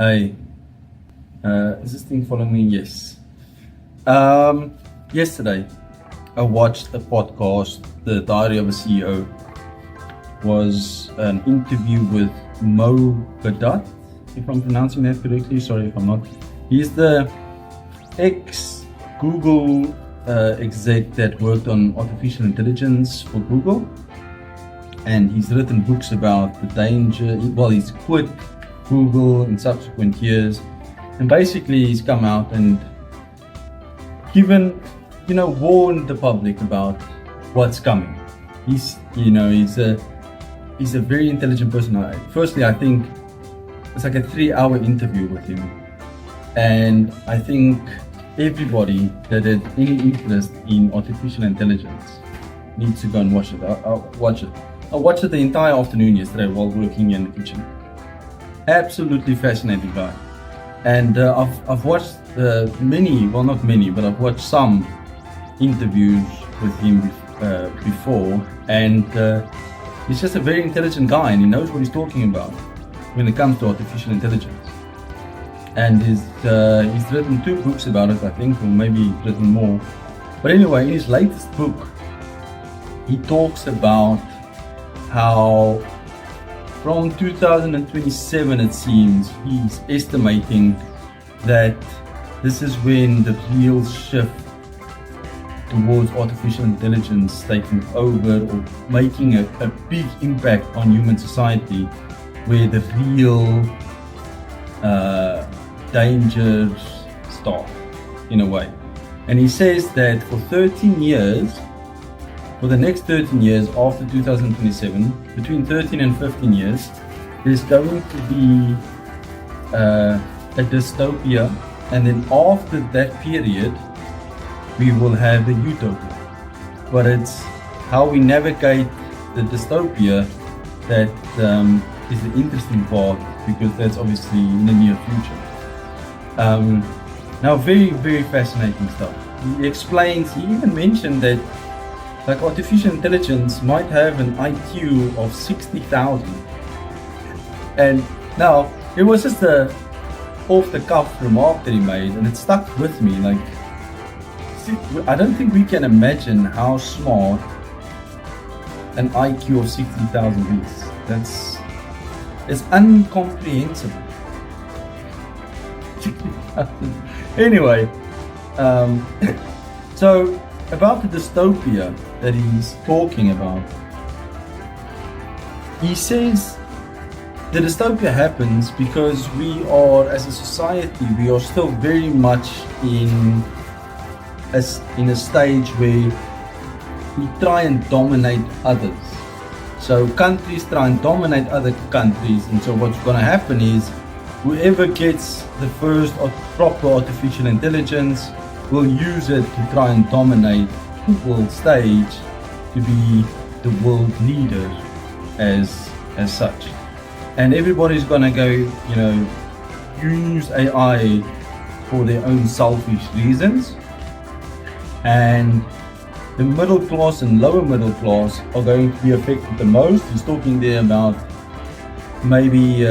Hey, is this thing following me? Yes. Yesterday, I watched a podcast, The Diary of a CEO. Was an interview with Mo Gadat, if I'm pronouncing that correctly. Sorry if I'm not. He's the ex-Google exec that worked on artificial intelligence for Google. And he's written books about the danger. Well, he's quit Google in subsequent years, and basically he's come out and warned the public about what's coming. He's a very intelligent person. Firstly, I think it's like a 3-hour interview with him, and I think everybody that had any interest in artificial intelligence needs to go and watch it. I'll watch it. I watched it the entire afternoon yesterday while working in the kitchen. Absolutely fascinating guy. And I've watched not many, but I've watched some interviews with him before, and he's just a very intelligent guy, and he knows what he's talking about when it comes to artificial intelligence. And he's written 2 books about it, I think, or maybe written more. But anyway, in his latest book, he talks about how from 2027, it seems, he's estimating that this is when the real shift towards artificial intelligence taking over or making a big impact on human society, where the real dangers start, in a way. And he says that for the next 13 years after 2027, between 13 and 15 years, there's going to be a dystopia, and then after that period, we will have a utopia. But it's how we navigate the dystopia that is the interesting part, because that's obviously in the near future. Now, very, very fascinating stuff. He even mentioned that artificial intelligence might have an IQ of 60,000. And now, it was just a off-the-cuff remark that he made, and it stuck with me. I don't think we can imagine how smart an IQ of 60,000 is. It's incomprehensible. 60,000. Anyway, so about the dystopia that he's talking about, he says the dystopia happens because we are, as a society, we are still very much in a stage where we try and dominate others. So countries try and dominate other countries, and so what's going to happen is whoever gets the first proper artificial intelligence will use it to try and dominate the world stage, to be the world leader as such. And everybody's gonna go, use AI for their own selfish reasons. And the middle class and lower middle class are going to be affected the most. He's talking there about maybe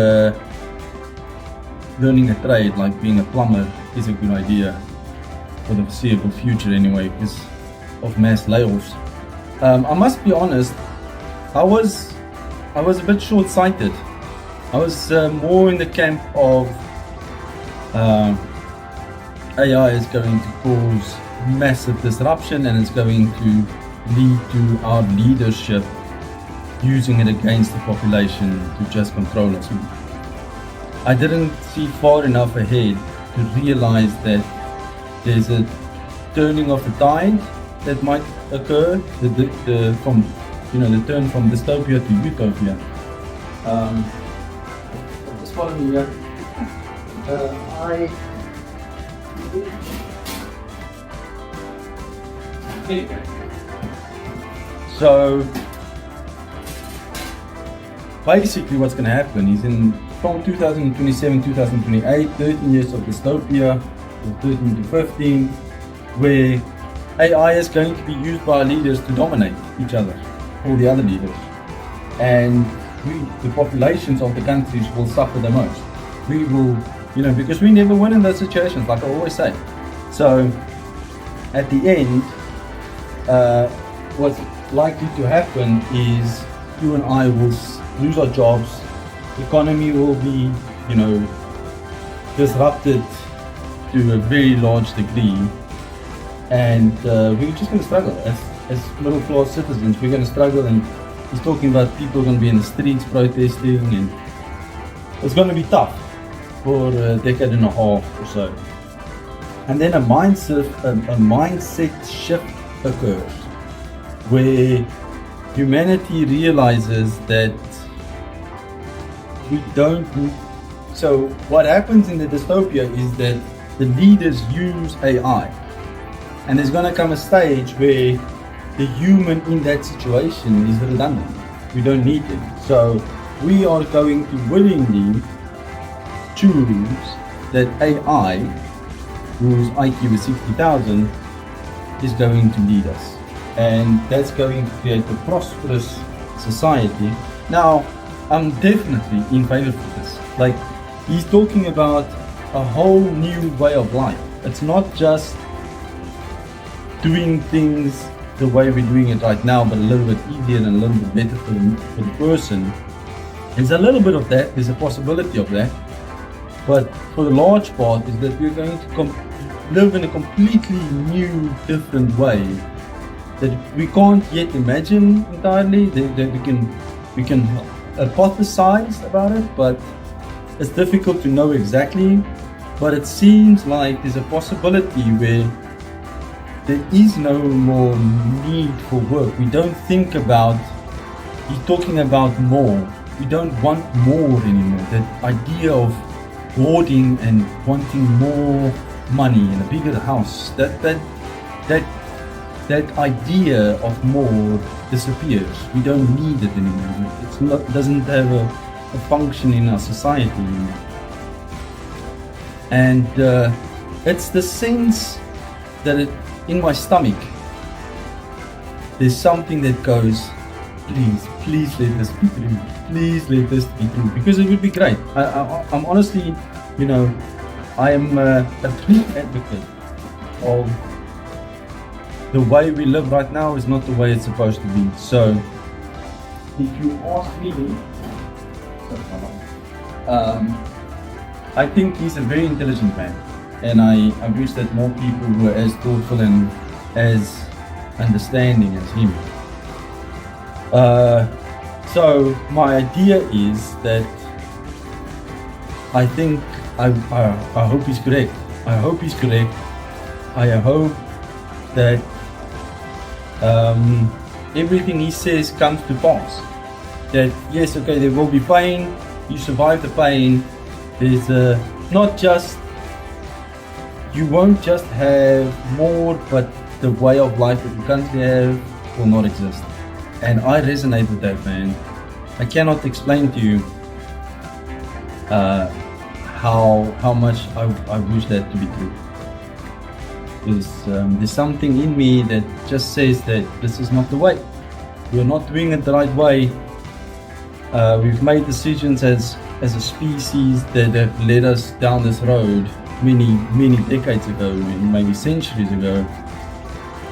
learning a trade, like being a plumber, is a good idea for the foreseeable future anyway, because of mass layoffs. I must be honest, I was a bit short-sighted. I was more in the camp of AI is going to cause massive disruption, and it's going to lead to our leadership using it against the population to just control us. I didn't see far enough ahead to realize that there's a turning of the tide that might occur, the turn from dystopia to utopia. Just follow me here. So basically what's going to happen is from 2027, 2028, 13 years of dystopia, 13 to 15, where AI is going to be used by leaders to dominate each other, all the other leaders. And the populations of the countries will suffer the most. We will you know, because we never win in those situations, like I always say. So at the end, what's likely to happen is you and I will lose our jobs, the economy will be, you know, disrupted to a very large degree, and we're just going to struggle as middle class citizens. We're going to struggle, and he's talking about people going to be in the streets protesting, and it's going to be tough for a decade and a half or so. And then a mindset shift occurs where humanity realizes that we don't. So what happens in the dystopia is that the leaders use AI, and there's going to come a stage where the human in that situation is redundant. We don't need it. So we are going to willingly choose that AI, whose IQ is 60,000, is going to lead us. And that's going to create a prosperous society. Now, I'm definitely in favor for this. Like, he's talking about a whole new way of life. It's not just doing things the way we're doing it right now, but a little bit easier and a little bit better for the person. There's a little bit of that, there's a possibility of that. But for the large part is that we're going to live in a completely new, different way that we can't yet imagine entirely. That we can hypothesize about it, but it's difficult to know exactly. But it seems like there's a possibility where there is no more need for work. We don't think about, he's talking about more. We don't want more anymore. That idea of hoarding and wanting more money and a bigger house, that idea of more disappears. We don't need it anymore. It's not, doesn't have a function in our society anymore. And it's the sense that in my stomach there's something that goes, please let this be true. Please let this be true, because it would be great. I'm honestly, you know, I am a big advocate of the way we live right now is not the way it's supposed to be. So if you ask me, I think he's a very intelligent man, and I wish that more people were as thoughtful and as understanding as him. So my idea is that I think I hope he's correct. I hope he's correct. I hope that everything he says comes to pass. That yes, okay, there will be pain. You survive the pain. There's not just, you won't just have more, but the way of life that you currently have will not exist. And I resonate with that, man. I cannot explain to you how much I wish that to be true. There's something in me that just says that this is not the way. We're not doing it the right way. We've made decisions as a species that have led us down this road many decades ago, maybe centuries ago.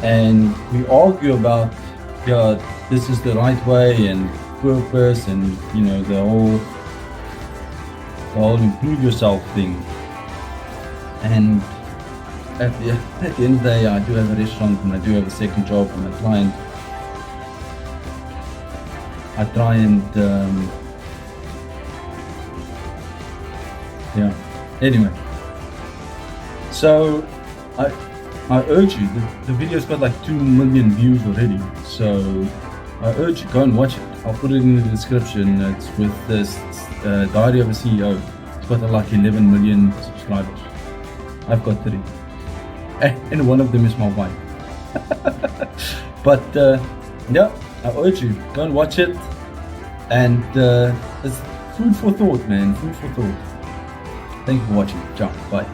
And we argue about, yeah, this is the right way and purpose, and you know, the whole improve yourself thing. And at the end of the day, I do have a restaurant and I do have a second job, and I try and yeah. Anyway, so I urge you. The video's got like 2 million views already, so I urge you, go and watch it. I'll put it in the description. It's with this Diary of a CEO. It's got like 11 million subscribers. I've got 3, and one of them is my wife. But yeah, I urge you, go and watch it. And it's food for thought, man. Food for thought. Thank you for watching. Ciao. Bye.